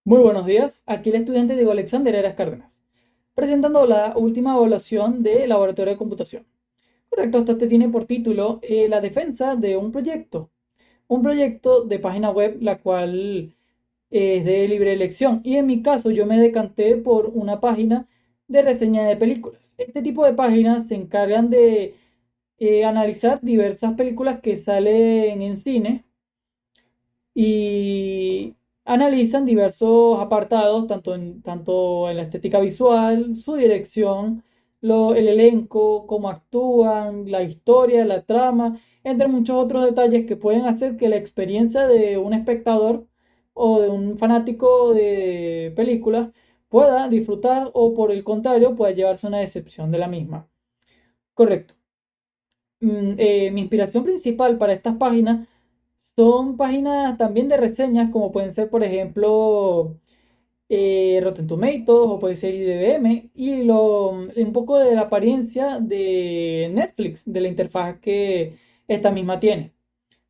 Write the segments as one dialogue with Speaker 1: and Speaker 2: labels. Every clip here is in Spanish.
Speaker 1: Muy buenos días, aquí el estudiante Diego Alexander Eras Cárdenas, presentando la última evaluación de Laboratorio de Computación. Correcto, este tiene por título la defensa de un proyecto de página web la cual es de libre elección y en mi caso yo me decanté por una página de reseña de películas. Este tipo de páginas se encargan de analizar diversas películas que salen en cine y analizan diversos apartados, tanto en la estética visual, su dirección, el elenco, cómo actúan, la historia, la trama, entre muchos otros detalles que pueden hacer que la experiencia de un espectador o de un fanático de películas pueda disfrutar o por el contrario pueda llevarse una decepción de la misma. Correcto. Mi inspiración principal para estas páginas son páginas también de reseñas, como pueden ser, por ejemplo, Rotten Tomatoes o puede ser IDBM, y un poco de la apariencia de Netflix, de la interfaz que esta misma tiene,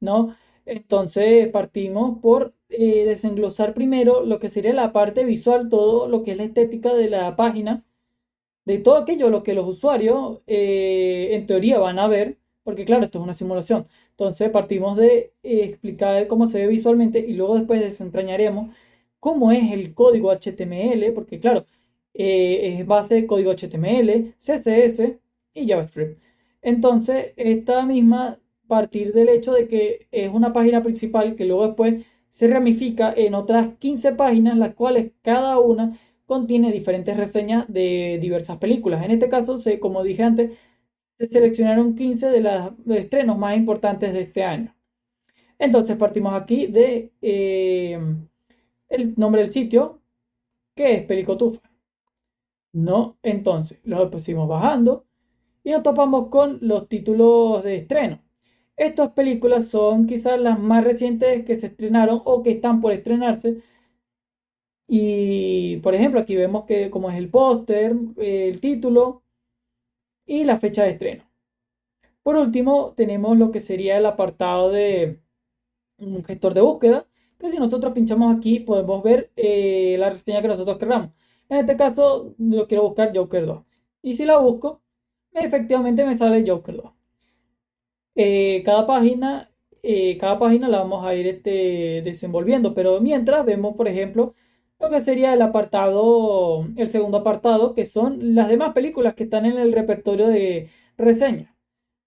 Speaker 1: ¿no? Entonces partimos por desenglosar primero lo que sería la parte visual, todo lo que es la estética de la página de todo aquello lo que los usuarios en teoría van a ver, porque claro, esto es una simulación. Entonces partimos de explicar cómo se ve visualmente y luego después desentrañaremos cómo es el código HTML, porque claro, es base de código HTML, CSS y JavaScript. Entonces, esta misma, partir del hecho de que es una página principal que luego después se ramifica en otras 15 páginas, las cuales cada una contiene diferentes reseñas de diversas películas. En este caso, como dije antes, se seleccionaron 15 de los estrenos más importantes de este año. Entonces partimos aquí de el nombre del sitio, que es Pelicotufa. No, entonces lo pusimos bajando y nos topamos con los títulos de estreno. Estas películas son quizás las más recientes que se estrenaron o que están por estrenarse. Y por ejemplo, aquí vemos que como es el póster, el título y la fecha de estreno. Por último, tenemos lo que sería el apartado de un gestor de búsqueda, que si nosotros pinchamos aquí podemos ver la reseña que nosotros queramos. En este caso, yo quiero buscar Joker 2. Y si la busco, efectivamente me sale Joker 2. Eh, cada página, cada página la vamos a ir desenvolviendo, pero mientras vemos, por ejemplo, lo que sería el apartado, el segundo apartado, que son las demás películas que están en el repertorio de reseña.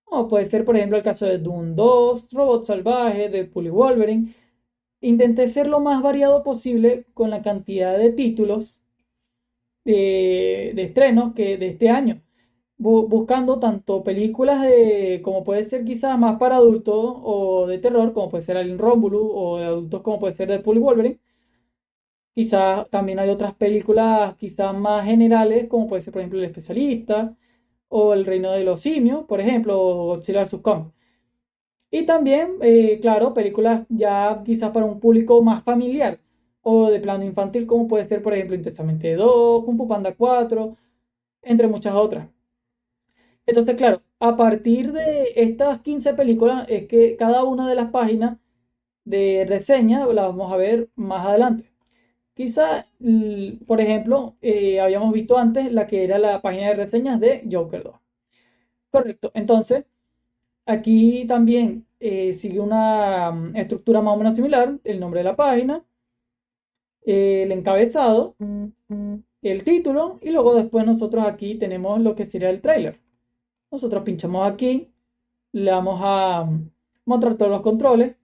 Speaker 1: Como puede ser, por ejemplo, el caso de Dune 2, Robot Salvaje, Deadpool y Wolverine. Intenté ser lo más variado posible con la cantidad de títulos de estrenos que de este año, buscando tanto películas de, como puede ser quizás más para adultos o de terror, como puede ser Alien Romulus, o de adultos como puede ser Deadpool y Wolverine. Quizás también hay otras películas quizás más generales, como puede ser por ejemplo El Especialista, o El Reino de los Simios, por ejemplo, o Godzilla vs. Kong. Y también, claro, películas ya quizás para un público más familiar o de plano infantil, como puede ser, por ejemplo, Intensamente 2, Kung Fu Panda 4, entre muchas otras. Entonces, claro, a partir de estas 15 películas es que cada una de las páginas de reseña la vamos a ver más adelante. Quizá, por ejemplo, habíamos visto antes la que era la página de reseñas de Joker 2. Correcto. Entonces, aquí también sigue una estructura más o menos similar, el nombre de la página, el encabezado, el título y luego después nosotros aquí tenemos lo que sería el tráiler. Nosotros pinchamos aquí, le vamos a mostrar todos los controles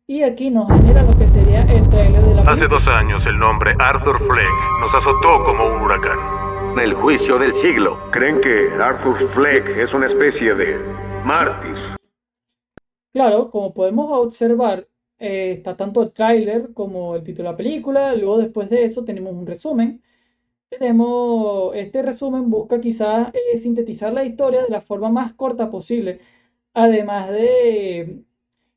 Speaker 1: y aquí nos genera lo que sería el tráiler de la
Speaker 2: Hace
Speaker 1: película.
Speaker 2: 2 años el nombre Arthur Fleck nos azotó como un huracán.
Speaker 3: El juicio del siglo.
Speaker 4: Creen que Arthur Fleck es una especie de mártir.
Speaker 1: Claro, como podemos observar, está tanto el tráiler como el título de la película. Luego después de eso tenemos un resumen. Este resumen busca quizás sintetizar la historia de la forma más corta posible, además de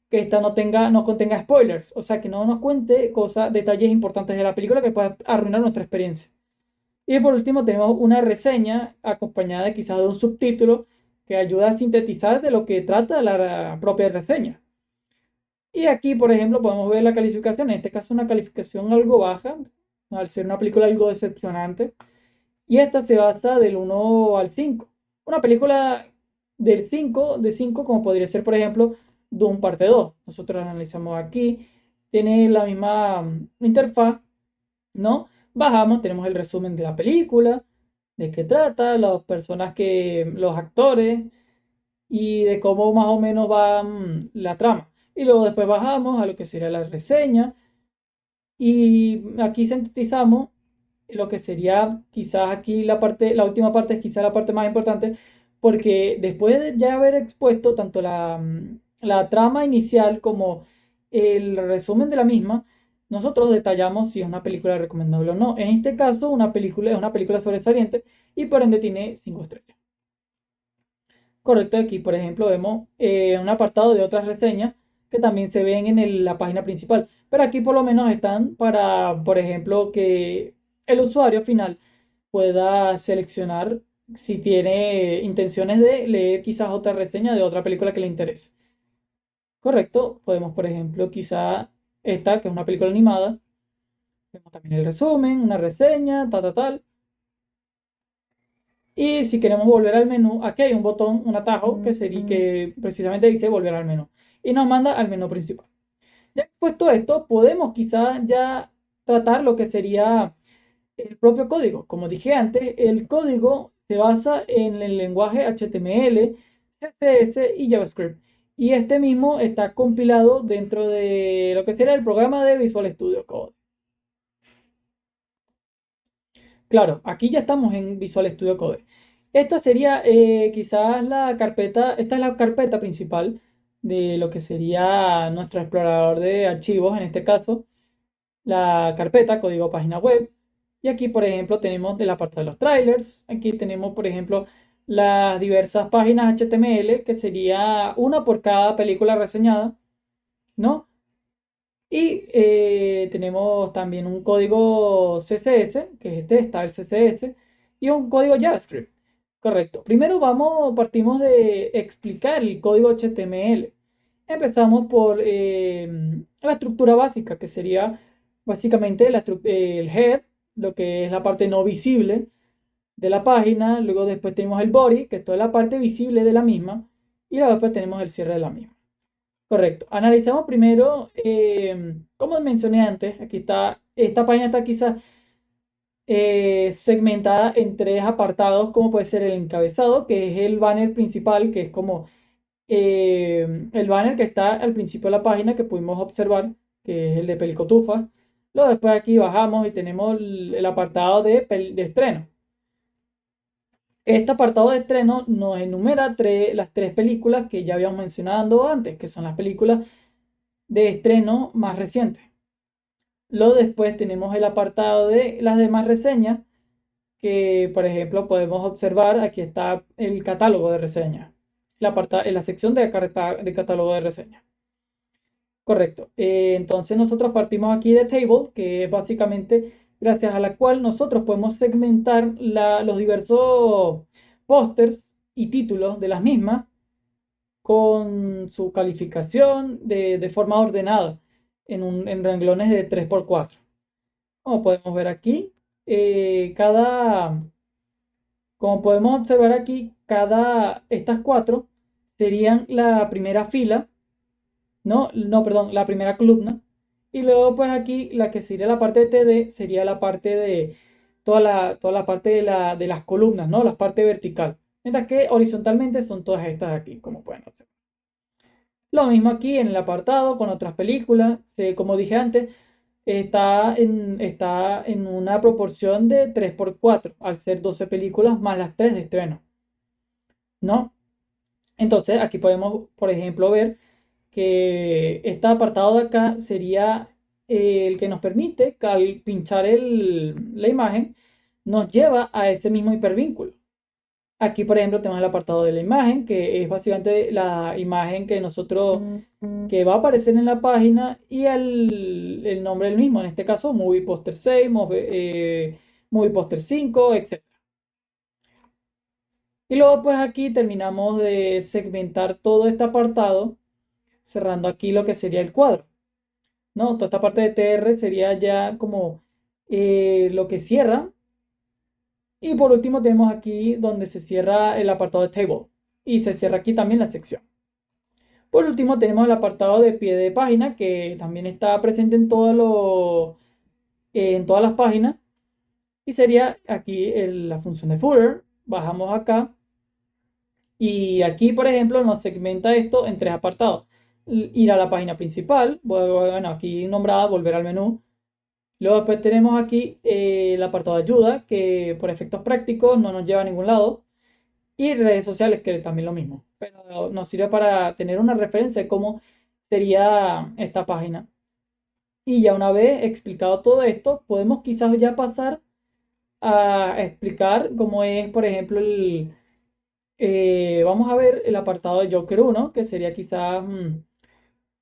Speaker 1: que esta no contenga spoilers, o sea, que no nos cuente cosas, detalles importantes de la película que puedan arruinar nuestra experiencia. Y por último tenemos una reseña acompañada quizás de un subtítulo que ayuda a sintetizar de lo que trata la propia reseña. Y aquí, por ejemplo, podemos ver la calificación, en este caso una calificación algo baja, al ser una película algo decepcionante. Y esta se basa del 1 al 5. Una película del 5, de 5 como podría ser, por ejemplo, Doom parte 2. Nosotros la analizamos aquí. Tiene la misma interfaz, ¿no? Bajamos, tenemos el resumen de la película, de qué trata, las personas los actores y de cómo más o menos va la trama. Y luego después bajamos a lo que sería la reseña y aquí sintetizamos lo que sería quizás aquí la última parte es quizás la parte más importante, porque después de ya haber expuesto tanto la trama inicial como el resumen de la misma, nosotros detallamos si es una película recomendable o no. En este caso, una película es una película sobresaliente y por ende tiene 5 estrellas. Correcto, aquí por ejemplo vemos un apartado de otras reseñas que también se ven en la página principal, pero aquí por lo menos están para, por ejemplo, que el usuario final pueda seleccionar si tiene intenciones de leer quizás otra reseña de otra película que le interese. Correcto, podemos por ejemplo quizá esta que es una película animada, vemos también el resumen, una reseña, tal. Y si queremos volver al menú, aquí hay un botón, un atajo que sería que precisamente dice volver al menú y nos manda al menú principal. Ya expuesto esto, podemos quizá ya tratar lo que sería el propio código. Como dije antes, el código se basa en el lenguaje HTML, CSS y JavaScript. Y este mismo está compilado dentro de lo que será el programa de Visual Studio Code. Claro, aquí ya estamos en Visual Studio Code. Esta sería quizás la carpeta, esta es la carpeta principal de lo que sería nuestro explorador de archivos, en este caso, la carpeta código página web. Y aquí, por ejemplo, tenemos el apartado de los trailers. Aquí tenemos, por ejemplo, las diversas páginas HTML, que sería una por cada película reseñada, ¿no? Y tenemos también un código CSS, que es está el CSS, y un código JavaScript. Correcto. Primero partimos de explicar el código HTML. Empezamos por la estructura básica, que sería básicamente el head, lo que es la parte no visible de la página. Luego después tenemos el body, que es toda la parte visible de la misma. Y luego después tenemos el cierre de la misma. Correcto. Analizamos primero, como mencioné antes, aquí está, esta página está quizás segmentada en tres apartados, como puede ser el encabezado, que es el banner principal, que es como el banner que está al principio de la página que pudimos observar, que es el de Pelicotufa. Luego después aquí bajamos y tenemos el apartado de estreno. Este apartado de estreno nos enumera las tres películas que ya habíamos mencionado antes, que son las películas de estreno más recientes. Luego después tenemos el apartado de las demás reseñas, que por ejemplo podemos observar, aquí está el catálogo de reseñas, en la sección de catálogo de reseñas. Correcto. Entonces nosotros partimos aquí de Table, que es básicamente gracias a la cual nosotros podemos segmentar los diversos pósters y títulos de las mismas con su calificación de forma ordenada en renglones de 3x4. Como podemos ver aquí, como podemos observar aquí, estas cuatro serían la primera fila, no, perdón, la primera columna. Y luego pues aquí la que sería la parte de TD sería la parte de toda la parte de las columnas, ¿no? La parte vertical. Mientras que horizontalmente son todas estas aquí, como pueden observar. Lo mismo aquí en el apartado con otras películas. Como dije antes, está en una proporción de 3x4, al ser 12 películas más las 3 de estreno, ¿no? Entonces aquí podemos, por ejemplo, ver que este apartado de acá sería el que nos permite, que al pinchar la imagen, nos lleva a ese mismo hipervínculo. Aquí, por ejemplo, tenemos el apartado de la imagen, que es básicamente la imagen que va a aparecer en la página y el nombre del mismo. En este caso, Movie Poster 6, Movie Poster 5, etc. Y luego, pues aquí terminamos de segmentar todo este apartado, cerrando aquí lo que sería el cuadro, ¿no? Toda esta parte de TR sería ya como lo que cierra. Y por último tenemos aquí donde se cierra el apartado de table. Y se cierra aquí también la sección. Por último tenemos el apartado de pie de página que también está presente en en todas las páginas. Y sería aquí la función de footer. Bajamos acá. Y aquí, por ejemplo, nos segmenta esto en tres apartados. Ir a la página principal. Bueno, aquí nombrada, volver al menú. Luego después tenemos aquí el apartado de ayuda, que por efectos prácticos no nos lleva a ningún lado. Y redes sociales, que también lo mismo. Pero nos sirve para tener una referencia de cómo sería esta página. Y ya una vez explicado todo esto, podemos quizás ya pasar a explicar cómo es, por ejemplo, vamos a ver el apartado de Joker 1, que sería quizás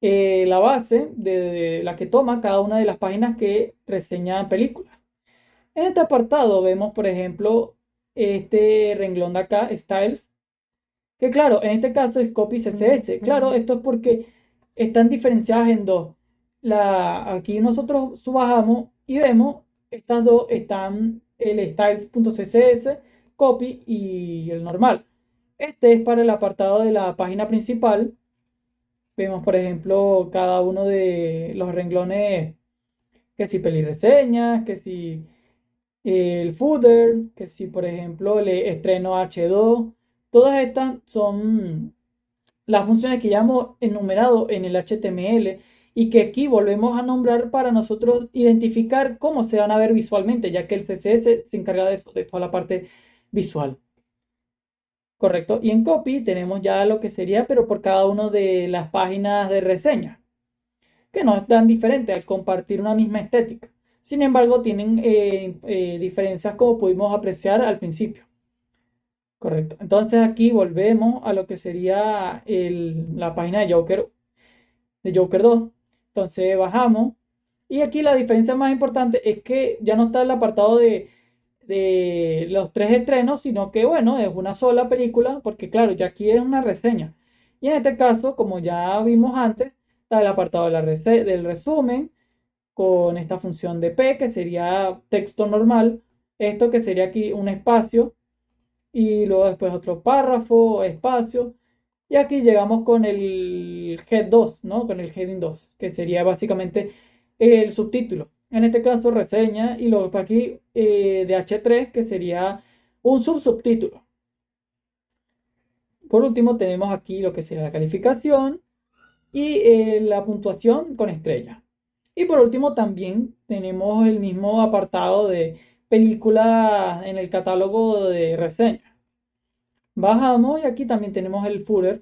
Speaker 1: la base de la que toma cada una de las páginas que reseñan películas. En este apartado vemos, por ejemplo, este renglón de acá, Styles, que claro, en este caso es Copy CSS. Claro, esto es porque están diferenciadas en dos. Aquí nosotros subajamos y vemos, estas dos están el styles.css, copy y el normal. Este es para el apartado de la página principal. Vemos, por ejemplo, cada uno de los renglones, que si peli reseñas, que si el footer, que si por ejemplo el estreno H2. Todas estas son las funciones que ya hemos enumerado en el HTML y que aquí volvemos a nombrar para nosotros identificar cómo se van a ver visualmente, ya que el CSS se encarga de eso, de toda la parte visual. Correcto. Y en copy tenemos ya lo que sería, pero por cada una de las páginas de reseña, que no es tan diferente al compartir una misma estética. Sin embargo, tienen diferencias como pudimos apreciar al principio. Correcto. Entonces aquí volvemos a lo que sería la página de Joker 2. Entonces bajamos. Y aquí la diferencia más importante es que ya no está el apartado de los tres estrenos, sino que bueno, es una sola película, porque claro, ya aquí es una reseña. Y en este caso, como ya vimos antes, está el apartado del resumen, con esta función de P, que sería texto normal. Esto que sería aquí un espacio y luego después otro párrafo, espacio. Y aquí llegamos con el head 2, ¿no? Con el heading 2, que sería básicamente el subtítulo. En este caso, reseña, y luego aquí de H3, que sería un subtítulo. Por último, tenemos aquí lo que sería la calificación y la puntuación con estrella. Y por último, también tenemos el mismo apartado de películas en el catálogo de reseña. Bajamos y aquí también tenemos el footer,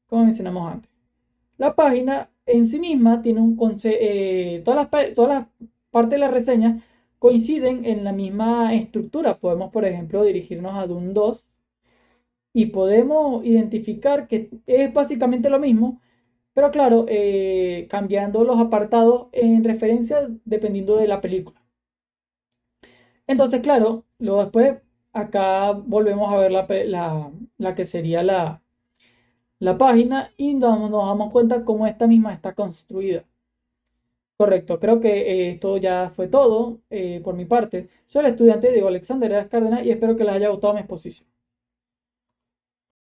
Speaker 1: como mencionamos antes. La página en sí misma tiene todas las partes de la reseña coinciden en la misma estructura. Podemos, por ejemplo, dirigirnos a Doom 2 y podemos identificar que es básicamente lo mismo, pero claro, cambiando los apartados en referencia dependiendo de la película. Entonces, claro, luego después acá volvemos a ver la que sería la página y nos damos cuenta cómo esta misma está construida. Correcto, creo que esto ya fue todo por mi parte. Soy el estudiante Diego Alexander Cárdenas y espero que les haya gustado mi exposición.